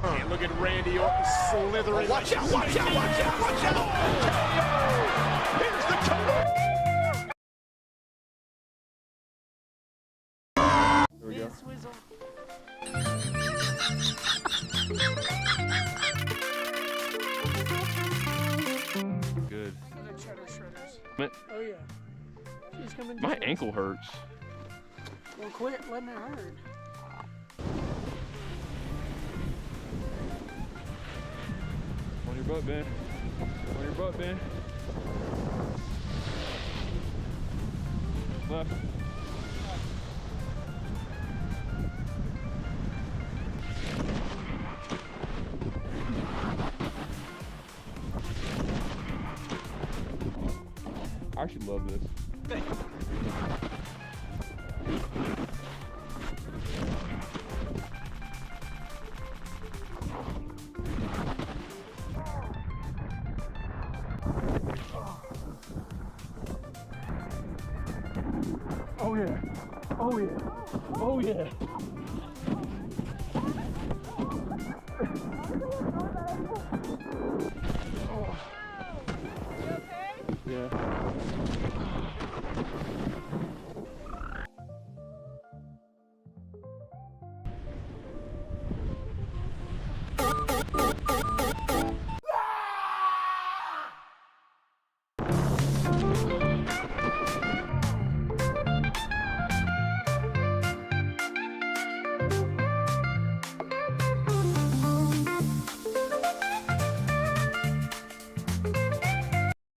And look at Randy Orton slithering. Watch out, watch out, watch out, watch out! Here's the cover! There we go. Good. Another cheddar shredders. But Oh yeah. She's coming. my ankle hurts. Well, quit letting it hurt. On your butt, Ben. On your butt, Ben. Left. I actually love this. Oh yeah. Oh yeah. Oh yeah.